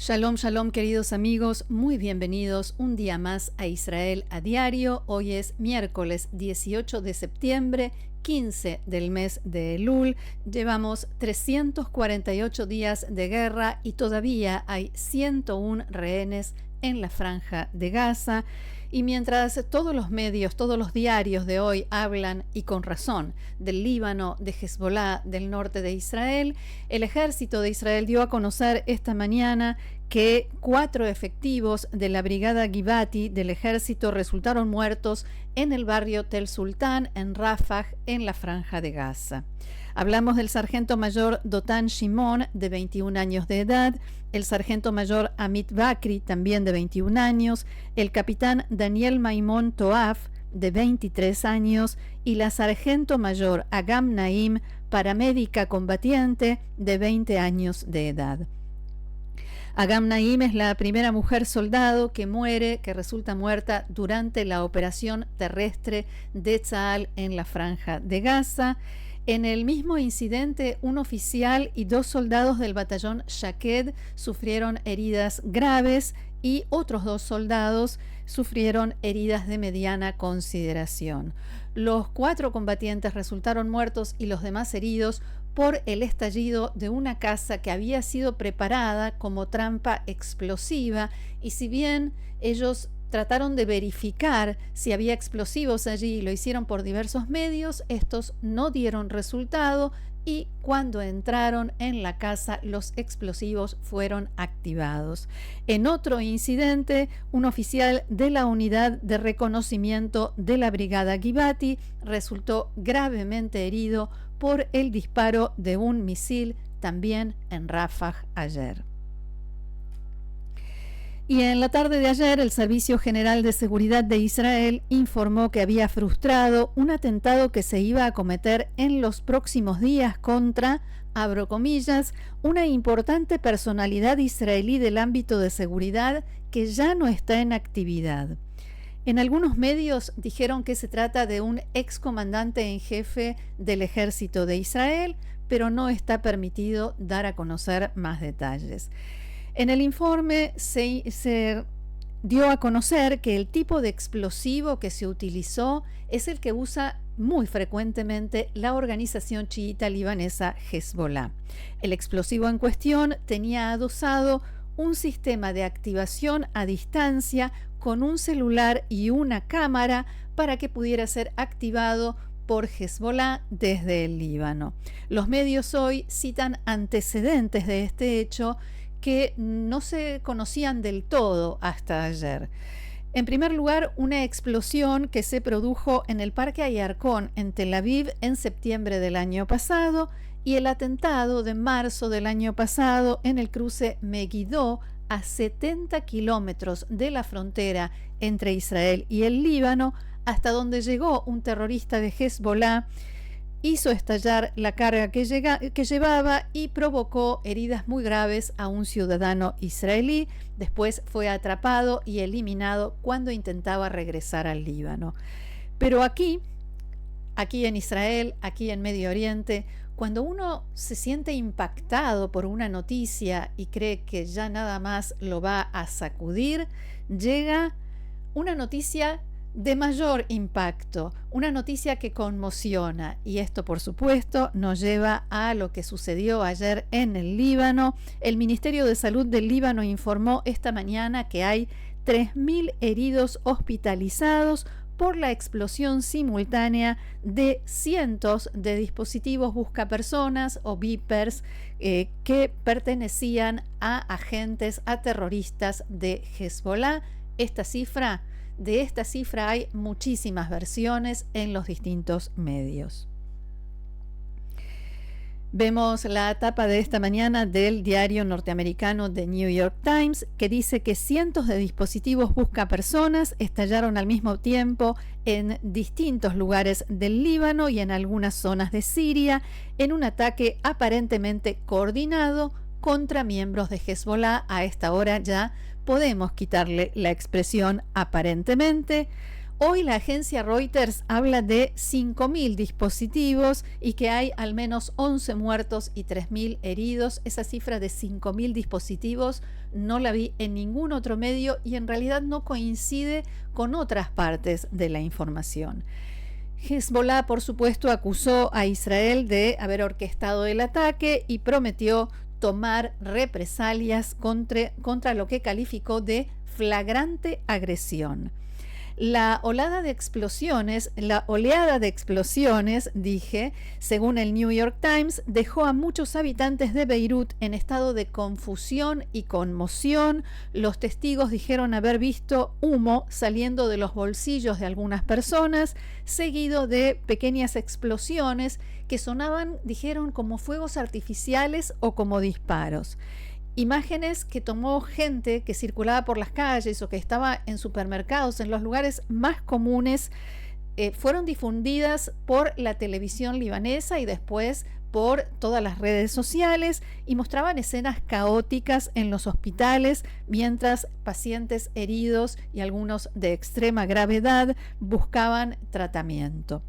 Shalom, shalom, queridos amigos, muy bienvenidos un día más a Israel a Diario. Hoy es miércoles 18 de septiembre, 15 del mes de Elul. Llevamos 348 días de guerra y todavía hay 101 rehenes en la franja de Gaza. Y mientras todos los medios, todos los diarios de hoy hablan, y con razón, del Líbano, de Hezbolá, del norte de Israel, el ejército de Israel dio a conocer esta mañana que 4 efectivos de la brigada Givati del ejército resultaron muertos en el barrio Tel Sultan, en Rafah, en la franja de Gaza. Hablamos del sargento mayor Dotan Shimon, de 21 años de edad, el sargento mayor Amit Bakri, también de 21 años, el capitán Daniel Maimon Toaf, de 23 años, y la sargento mayor Agam Naim, paramédica combatiente, de 20 años de edad. Agam Naim es la primera mujer soldado que resulta muerta durante la operación terrestre de Tzahal en la franja de Gaza. En el mismo incidente, un oficial y 2 soldados del batallón Shaked sufrieron heridas graves y otros 2 soldados sufrieron heridas de mediana consideración. Los 4 combatientes resultaron muertos y los demás heridos por el estallido de una casa que había sido preparada como trampa explosiva, y si bien ellos trataron de verificar si había explosivos allí y lo hicieron por diversos medios, estos no dieron resultado, y cuando entraron en la casa los explosivos fueron activados. En otro incidente, un oficial de la unidad de reconocimiento de la brigada Givati resultó gravemente herido por el disparo de un misil, también en Rafah ayer. Y en la tarde de ayer, el Servicio General de Seguridad de Israel informó que había frustrado un atentado que se iba a cometer en los próximos días contra, abro comillas, una importante personalidad israelí del ámbito de seguridad que ya no está en actividad. En algunos medios dijeron que se trata de un excomandante en jefe del ejército de Israel, pero no está permitido dar a conocer más detalles. En el informe se dio a conocer que el tipo de explosivo que se utilizó es el que usa muy frecuentemente la organización chiita libanesa Hezbolá. El explosivo en cuestión tenía adosado un sistema de activación a distancia con un celular y una cámara para que pudiera ser activado por Hezbolá desde el Líbano. Los medios hoy citan antecedentes de este hecho que no se conocían del todo hasta ayer. En primer lugar, una explosión que se produjo en el Parque Ayarcón en Tel Aviv en septiembre del año pasado, y el atentado de marzo del año pasado en el cruce Megiddo, a 70 kilómetros de la frontera entre Israel y el Líbano, hasta donde llegó un terrorista de Hezbolá, hizo estallar la carga que llevaba y provocó heridas muy graves a un ciudadano israelí. Después fue atrapado y eliminado cuando intentaba regresar al Líbano. Pero aquí en Israel, aquí en Medio Oriente, cuando uno se siente impactado por una noticia y cree que ya nada más lo va a sacudir, llega una noticia de mayor impacto, una noticia que conmociona, y esto por supuesto nos lleva a lo que sucedió ayer en el Líbano. El Ministerio de Salud del Líbano informó esta mañana que hay 3.000 heridos hospitalizados por la explosión simultánea de cientos de dispositivos buscapersonas o beepers que pertenecían a agentes, a terroristas de Hezbolá. De esta cifra hay muchísimas versiones en los distintos medios. Vemos la tapa de esta mañana del diario norteamericano The New York Times, que dice que cientos de dispositivos buscapersonas estallaron al mismo tiempo en distintos lugares del Líbano y en algunas zonas de Siria, en un ataque aparentemente coordinado contra miembros de Hezbolá. A esta hora ya podemos quitarle la expresión aparentemente. Hoy la agencia Reuters habla de 5.000 dispositivos y que hay al menos 11 muertos y 3.000 heridos. Esa cifra de 5.000 dispositivos no la vi en ningún otro medio y en realidad no coincide con otras partes de la información. Hezbollah, por supuesto, acusó a Israel de haber orquestado el ataque y prometió tomar represalias contra lo que calificó de flagrante agresión. La oleada de explosiones, dije, según el New York Times, dejó a muchos habitantes de Beirut en estado de confusión y conmoción. Los testigos dijeron haber visto humo saliendo de los bolsillos de algunas personas, seguido de pequeñas explosiones que sonaban, dijeron, como fuegos artificiales o como disparos. Imágenes que tomó gente que circulaba por las calles o que estaba en supermercados, en los lugares más comunes, fueron difundidas por la televisión libanesa y después por todas las redes sociales y mostraban escenas caóticas en los hospitales mientras pacientes heridos y algunos de extrema gravedad buscaban tratamiento.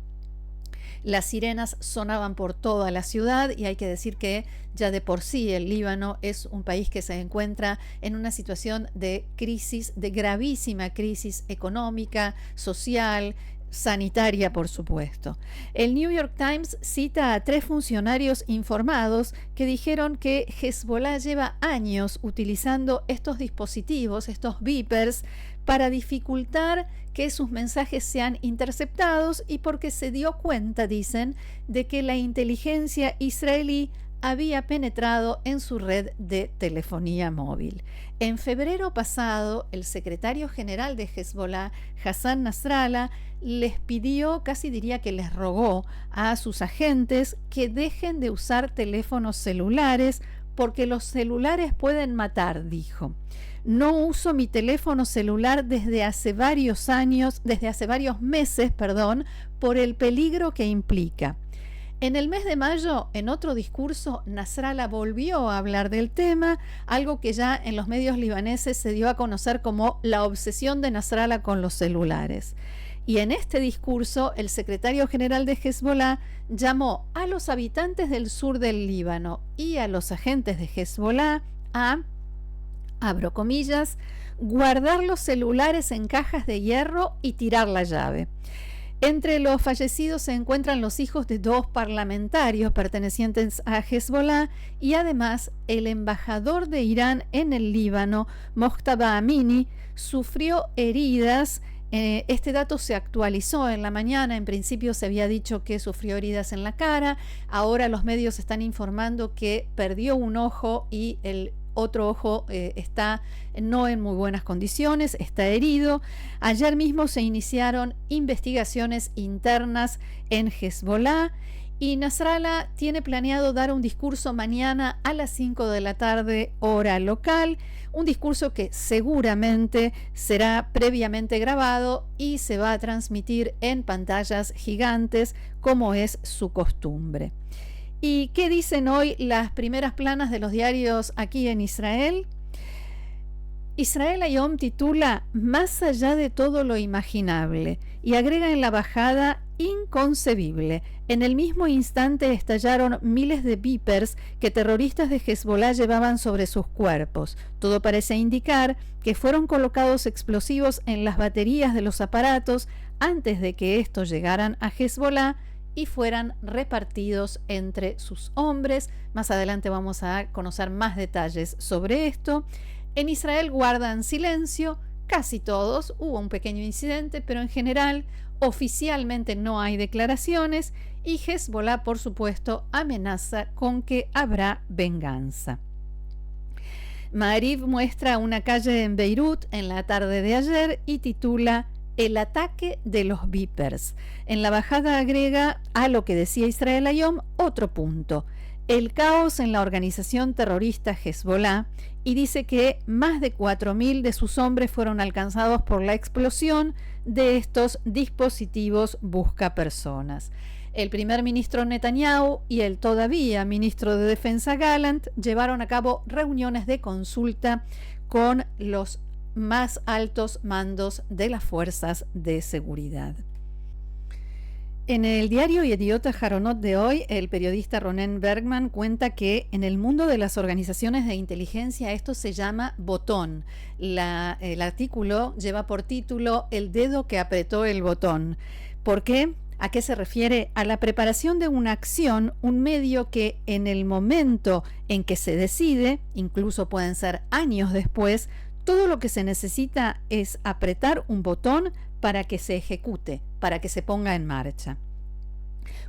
Las sirenas sonaban por toda la ciudad y hay que decir que ya de por sí el Líbano es un país que se encuentra en una situación de crisis, de gravísima crisis económica, social, sanitaria, por supuesto. El New York Times cita a 3 funcionarios informados que dijeron que Hezbollah lleva años utilizando estos dispositivos, estos beepers, para dificultar que sus mensajes sean interceptados y porque se dio cuenta, dicen, de que la inteligencia israelí había penetrado en su red de telefonía móvil. En febrero pasado, el secretario general de Hezbollah, Hassan Nasrallah, les pidió, casi diría que les rogó a sus agentes que dejen de usar teléfonos celulares porque los celulares pueden matar, dijo. No uso mi teléfono celular desde hace varios meses, por el peligro que implica. En el mes de mayo, en otro discurso, Nasrallah volvió a hablar del tema, algo que ya en los medios libaneses se dio a conocer como la obsesión de Nasrallah con los celulares. Y en este discurso, el secretario general de Hezbollah llamó a los habitantes del sur del Líbano y a los agentes de Hezbollah a, abro comillas, guardar los celulares en cajas de hierro y tirar la llave. Entre los fallecidos se encuentran los hijos de 2 parlamentarios pertenecientes a Hezbollah y además el embajador de Irán en el Líbano, Mojtaba Amini, sufrió heridas. Este dato se actualizó en la mañana. En principio se había dicho que sufrió heridas en la cara. Ahora los medios están informando que perdió un ojo y el otro ojo está no en muy buenas condiciones, está herido. Ayer mismo se iniciaron investigaciones internas en Hezbollah y Nasrallah tiene planeado dar un discurso mañana a las 5 de la tarde, hora local, un discurso que seguramente será previamente grabado y se va a transmitir en pantallas gigantes como es su costumbre. ¿Y qué dicen hoy las primeras planas de los diarios aquí en Israel? Israel Hayom titula Más allá de todo lo imaginable y agrega en la bajada inconcebible. En el mismo instante estallaron miles de beepers que terroristas de Hezbollah llevaban sobre sus cuerpos. Todo parece indicar que fueron colocados explosivos en las baterías de los aparatos antes de que estos llegaran a Hezbollah y fueran repartidos entre sus hombres. Más adelante vamos a conocer más detalles sobre esto. En Israel guardan silencio, casi todos, hubo un pequeño incidente, pero en general oficialmente no hay declaraciones y Hezbollah, por supuesto, amenaza con que habrá venganza. Ma'ariv muestra una calle en Beirut en la tarde de ayer y titula El ataque de los beepers. En la bajada agrega a lo que decía Israel Hayom otro punto, el caos en la organización terrorista Hezbollah, y dice que más de 4.000 de sus hombres fueron alcanzados por la explosión de estos dispositivos buscapersonas. El primer ministro Netanyahu y el todavía ministro de Defensa Gallant llevaron a cabo reuniones de consulta con los más altos mandos de las fuerzas de seguridad. En el diario Yediot Aharonot de hoy, el periodista Ronen Bergman cuenta que en el mundo de las organizaciones de inteligencia esto se llama botón. El artículo lleva por título "El dedo que apretó el botón". ¿Por qué? ¿A qué se refiere? A la preparación de una acción, un medio que en el momento en que se decide, incluso pueden ser años después, todo lo que se necesita es apretar un botón para que se ejecute, para que se ponga en marcha.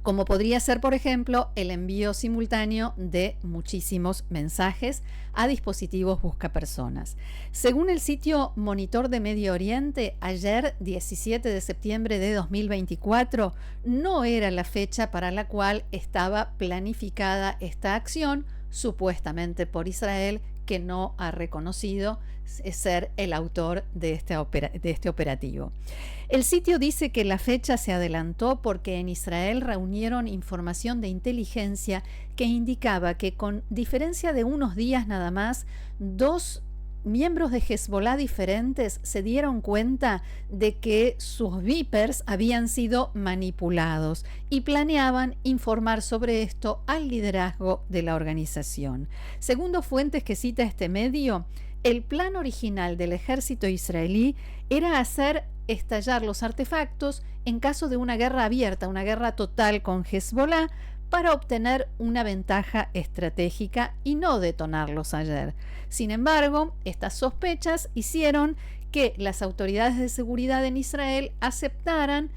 Como podría ser, por ejemplo, el envío simultáneo de muchísimos mensajes a dispositivos buscapersonas. Según el sitio Monitor de Medio Oriente, ayer, 17 de septiembre de 2024, no era la fecha para la cual estaba planificada esta acción, supuestamente por Israel, que no ha reconocido ser el autor de este operativo. El sitio dice que la fecha se adelantó porque en Israel reunieron información de inteligencia que indicaba que, con diferencia de unos días nada más, dos miembros de Hezbollah diferentes se dieron cuenta de que sus vipers habían sido manipulados y planeaban informar sobre esto al liderazgo de la organización. Según dos fuentes que cita este medio, el plan original del ejército israelí era hacer estallar los artefactos en caso de una guerra abierta, una guerra total con Hezbollah, para obtener una ventaja estratégica y no detonarlos ayer. Sin embargo, estas sospechas hicieron que las autoridades de seguridad en Israel aceptaran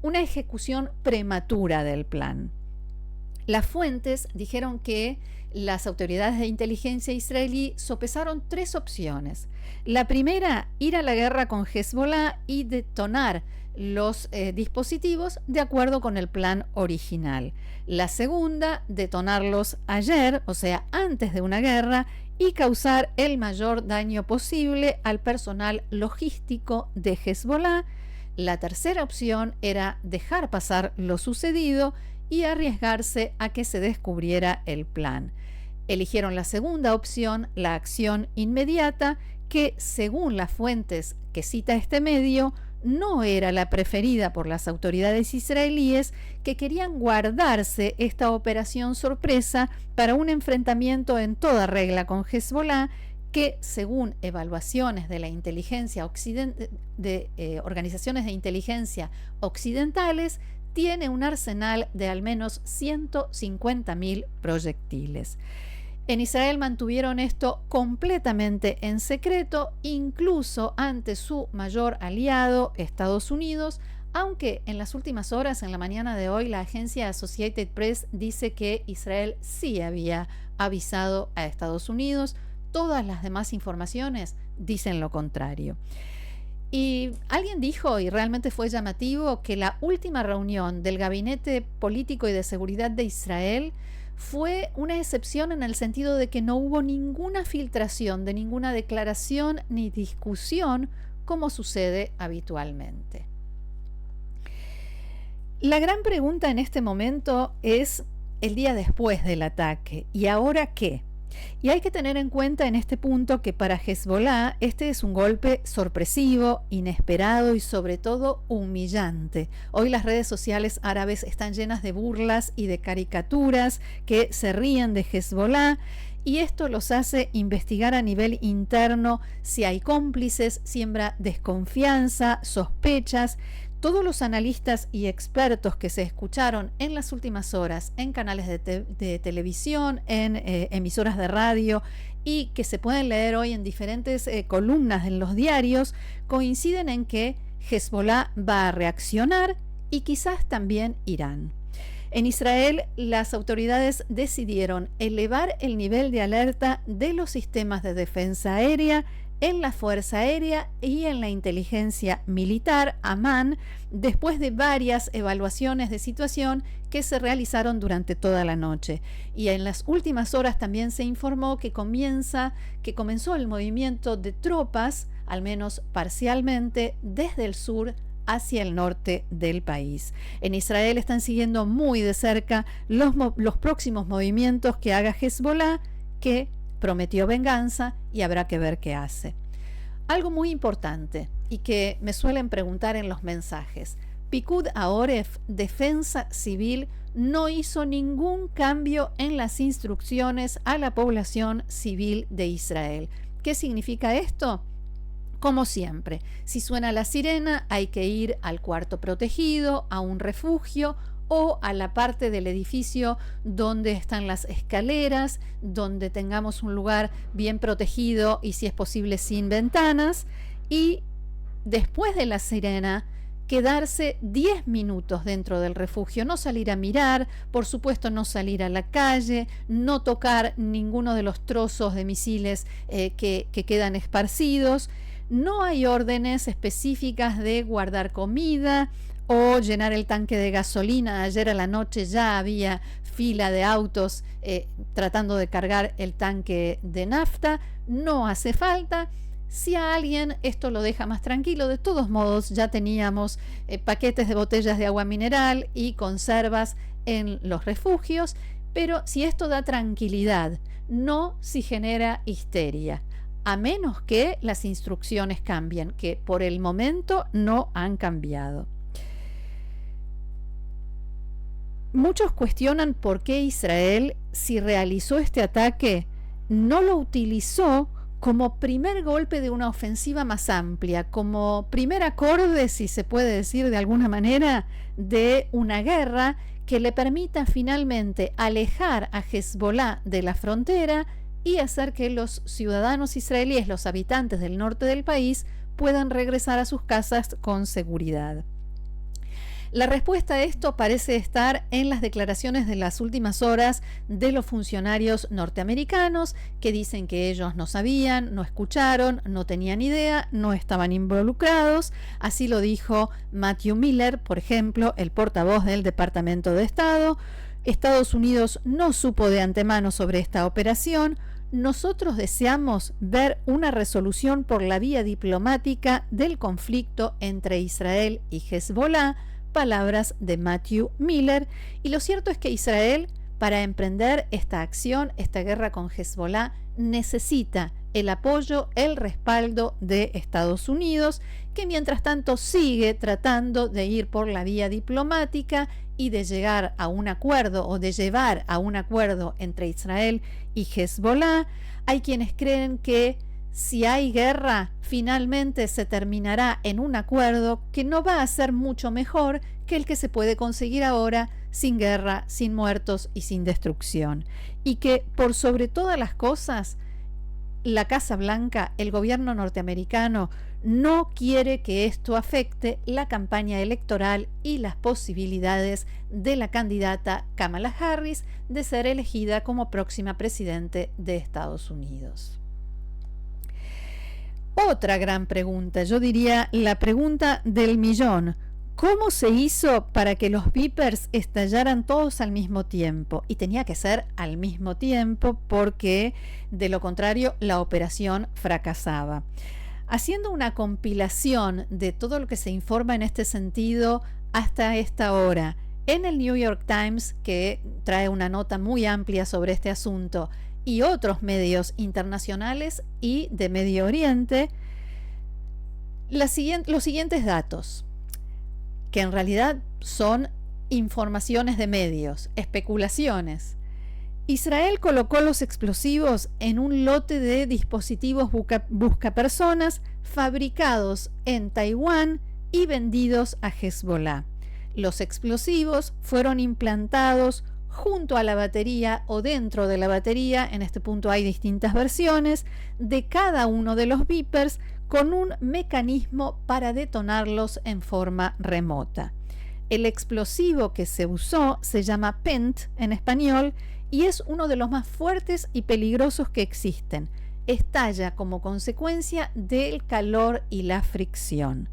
una ejecución prematura del plan. Las fuentes dijeron que las autoridades de inteligencia israelí sopesaron tres opciones. La primera, ir a la guerra con Hezbollah y detonar los dispositivos de acuerdo con el plan original. La segunda, detonarlos ayer, o sea, antes de una guerra, y causar el mayor daño posible al personal logístico de Hezbollah. La tercera opción era dejar pasar lo sucedido y arriesgarse a que se descubriera el plan. Eligieron la segunda opción, la acción inmediata, que según las fuentes que cita este medio, no era la preferida por las autoridades israelíes, que querían guardarse esta operación sorpresa para un enfrentamiento en toda regla con Hezbollah, que según evaluaciones de la inteligencia organizaciones de inteligencia occidentales, tiene un arsenal de al menos 150.000 proyectiles. En Israel mantuvieron esto completamente en secreto, incluso ante su mayor aliado, Estados Unidos, aunque en las últimas horas, en la mañana de hoy, la agencia Associated Press dice que Israel sí había avisado a Estados Unidos. Todas las demás informaciones dicen lo contrario. Y alguien dijo, y realmente fue llamativo, que la última reunión del Gabinete Político y de Seguridad de Israel fue una excepción en el sentido de que no hubo ninguna filtración de ninguna declaración ni discusión como sucede habitualmente. La gran pregunta en este momento es el día después del ataque. ¿Y ahora qué? Y hay que tener en cuenta en este punto que para Hezbollah este es un golpe sorpresivo, inesperado y sobre todo humillante. Hoy las redes sociales árabes están llenas de burlas y de caricaturas que se ríen de Hezbollah, y esto los hace investigar a nivel interno si hay cómplices, siembra desconfianza, sospechas. Todos los analistas y expertos que se escucharon en las últimas horas en canales de televisión, en emisoras de radio y que se pueden leer hoy en diferentes columnas en los diarios, coinciden en que Hezbollah va a reaccionar y quizás también Irán. En Israel, las autoridades decidieron elevar el nivel de alerta de los sistemas de defensa aérea en la Fuerza Aérea y en la inteligencia militar, Amán, después de varias evaluaciones de situación que se realizaron durante toda la noche. Y en las últimas horas también se informó que comenzó el movimiento de tropas, al menos parcialmente, desde el sur hacia el norte del país. En Israel están siguiendo muy de cerca los próximos movimientos que haga Hezbollah, que prometió venganza y habrá que ver qué hace. Algo muy importante y que me suelen preguntar en los mensajes. Picud Aoref, Defensa Civil, no hizo ningún cambio en las instrucciones a la población civil de Israel. ¿Qué significa esto? Como siempre, si suena la sirena, hay que ir al cuarto protegido, a un refugio o a la parte del edificio donde están las escaleras, donde tengamos un lugar bien protegido y, si es posible, sin ventanas. Y después de la sirena, quedarse 10 minutos dentro del refugio, no salir a mirar, por supuesto no salir a la calle, no tocar ninguno de los trozos de misiles que quedan esparcidos. No hay órdenes específicas de guardar comida o llenar el tanque de gasolina. Ayer a la noche ya había fila de autos tratando de cargar el tanque de nafta. No hace falta. Si a alguien esto lo deja más tranquilo, de todos modos ya teníamos paquetes de botellas de agua mineral y conservas en los refugios, pero si esto da tranquilidad, no si genera histeria, a menos que las instrucciones cambien, que por el momento no han cambiado. Muchos cuestionan por qué Israel, si realizó este ataque, no lo utilizó como primer golpe de una ofensiva más amplia, como primer acorde, si se puede decir de alguna manera, de una guerra que le permita finalmente alejar a Hezbollah de la frontera y hacer que los ciudadanos israelíes, los habitantes del norte del país, puedan regresar a sus casas con seguridad. La respuesta a esto parece estar en las declaraciones de las últimas horas de los funcionarios norteamericanos, que dicen que ellos no sabían, no escucharon, no tenían idea, no estaban involucrados. Así lo dijo Matthew Miller, por ejemplo, el portavoz del Departamento de Estado. Estados Unidos no supo de antemano sobre esta operación. Nosotros deseamos ver una resolución por la vía diplomática del conflicto entre Israel y Hezbollah. Palabras de Matthew Miller. Y lo cierto es que Israel, para emprender esta acción, esta guerra con Hezbollah, necesita el apoyo, el respaldo de Estados Unidos, que mientras tanto sigue tratando de ir por la vía diplomática y de llegar a un acuerdo o de llevar a un acuerdo entre Israel y Hezbollah. Hay quienes creen que si hay guerra, finalmente se terminará en un acuerdo que no va a ser mucho mejor que el que se puede conseguir ahora, sin guerra, sin muertos y sin destrucción. Y que, por sobre todas las cosas, la Casa Blanca, el gobierno norteamericano, no quiere que esto afecte la campaña electoral y las posibilidades de la candidata Kamala Harris de ser elegida como próxima presidente de Estados Unidos. Otra gran pregunta, yo diría la pregunta del millón. ¿Cómo se hizo para que los Vipers estallaran todos al mismo tiempo? Y tenía que ser al mismo tiempo porque de lo contrario la operación fracasaba. Haciendo una compilación de todo lo que se informa en este sentido hasta esta hora, en el New York Times, que trae una nota muy amplia sobre este asunto, y otros medios internacionales y de Medio Oriente, los siguientes datos, que en realidad son informaciones de medios, especulaciones. Israel colocó los explosivos en un lote de dispositivos buscapersonas fabricados en Taiwán y vendidos a Hezbollah. Los explosivos fueron implantados junto a la batería o dentro de la batería, en este punto hay distintas versiones, de cada uno de los Vipers con un mecanismo para detonarlos en forma remota. El explosivo que se usó se llama PENT en español y es uno de los más fuertes y peligrosos que existen. Estalla como consecuencia del calor y la fricción.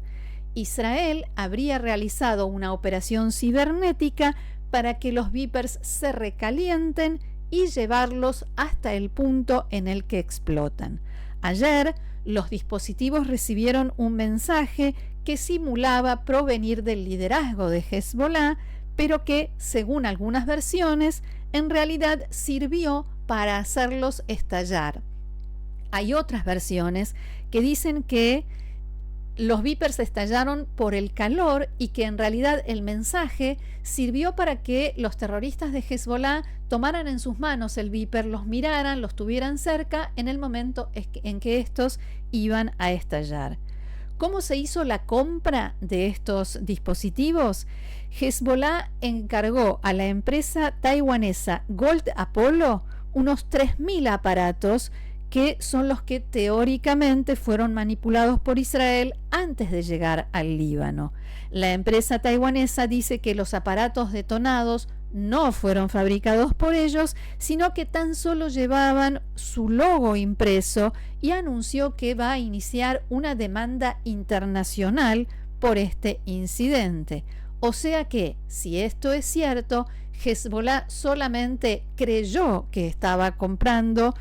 Israel habría realizado una operación cibernética para que los Vipers se recalienten y llevarlos hasta el punto en el que explotan. Ayer, los dispositivos recibieron un mensaje que simulaba provenir del liderazgo de Hezbollah, pero que, según algunas versiones, en realidad sirvió para hacerlos estallar. Hay otras versiones que dicen que los Vipers estallaron por el calor y que en realidad el mensaje sirvió para que los terroristas de Hezbollah tomaran en sus manos el Viper, los miraran, los tuvieran cerca en el momento en que estos iban a estallar. ¿Cómo se hizo la compra de estos dispositivos? Hezbollah encargó a la empresa taiwanesa Gold Apollo unos 3.000 aparatos que son los que teóricamente fueron manipulados por Israel antes de llegar al Líbano. La empresa taiwanesa dice que los aparatos detonados no fueron fabricados por ellos, sino que tan solo llevaban su logo impreso y anunció que va a iniciar una demanda internacional por este incidente. O sea que, si esto es cierto, Hezbollah solamente creyó que estaba comprando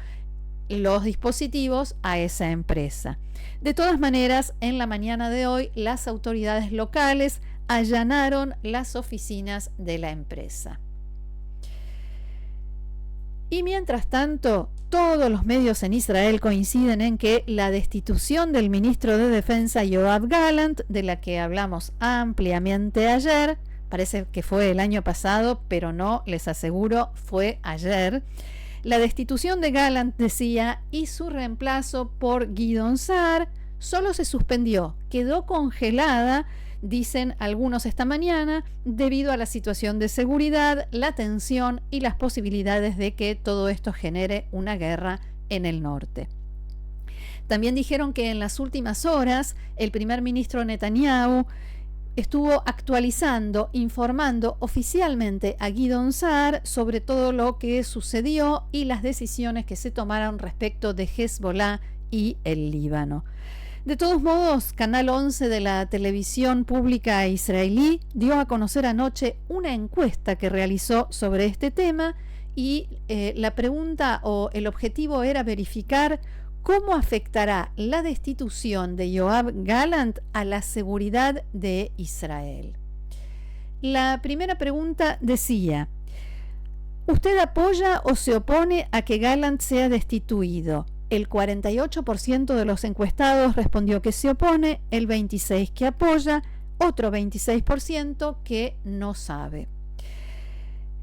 los dispositivos a esa empresa. De todas maneras, en la mañana de hoy, las autoridades locales allanaron las oficinas de la empresa. Y mientras tanto, todos los medios en Israel coinciden en que la destitución del ministro de Defensa Yoav Gallant, de la que hablamos ampliamente ayer, parece que fue el año pasado, pero no, les aseguro, fue ayer. La destitución de Gallant, decía, y su reemplazo por Gideon Sa'ar solo se suspendió, quedó congelada, dicen algunos esta mañana, debido a la situación de seguridad, la tensión y las posibilidades de que todo esto genere una guerra en el norte. También dijeron que en las últimas horas el primer ministro Netanyahu estuvo actualizando, informando oficialmente a Gideon Sa'ar sobre todo lo que sucedió y las decisiones que se tomaron respecto de Hezbollah y el Líbano. De todos modos, Canal 11 de la televisión pública israelí dio a conocer anoche una encuesta que realizó sobre este tema y la pregunta o el objetivo era verificar cómo afectará la destitución de Yoav Gallant a la seguridad de Israel. La primera pregunta decía: ¿usted apoya o se opone a que Gallant sea destituido? El 48% de los encuestados respondió que se opone, el 26% que apoya, otro 26% que no sabe.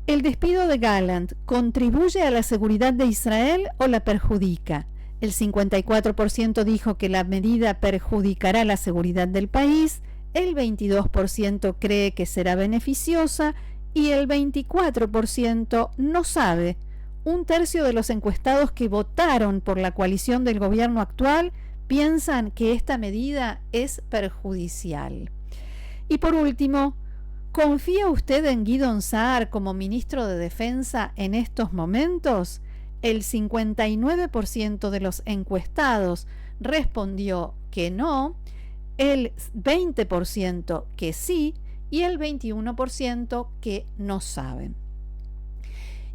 ¿El despido de Gallant contribuye a la seguridad de Israel o la perjudica? El 54% dijo que la medida perjudicará la seguridad del país, el 22% cree que será beneficiosa y el 24% no sabe. Un tercio de los encuestados que votaron por la coalición del gobierno actual piensan que esta medida es perjudicial. Y por último, ¿confía usted en Gideon Sa'ar como ministro de Defensa en estos momentos? El 59% de los encuestados respondió que no, el 20% que sí y el 21% que no saben.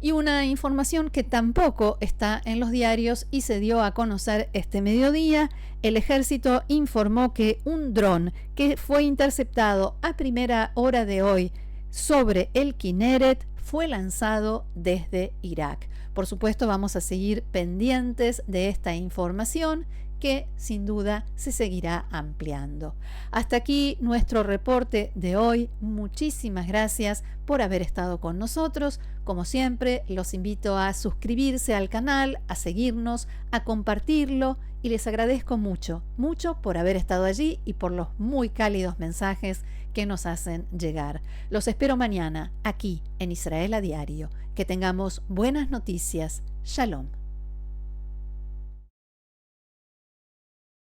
Y una información que tampoco está en los diarios y se dio a conocer este mediodía: el ejército informó que un dron que fue interceptado a primera hora de hoy sobre el Kineret fue lanzado desde Irak. Por supuesto, vamos a seguir pendientes de esta información que sin duda se seguirá ampliando. Hasta aquí nuestro reporte de hoy. Muchísimas gracias por haber estado con nosotros. Como siempre, los invito a suscribirse al canal, a seguirnos, a compartirlo y les agradezco mucho, mucho por haber estado allí y por los muy cálidos mensajes que nos hacen llegar. Los espero mañana aquí en Israel a Diario. Que tengamos buenas noticias. Shalom.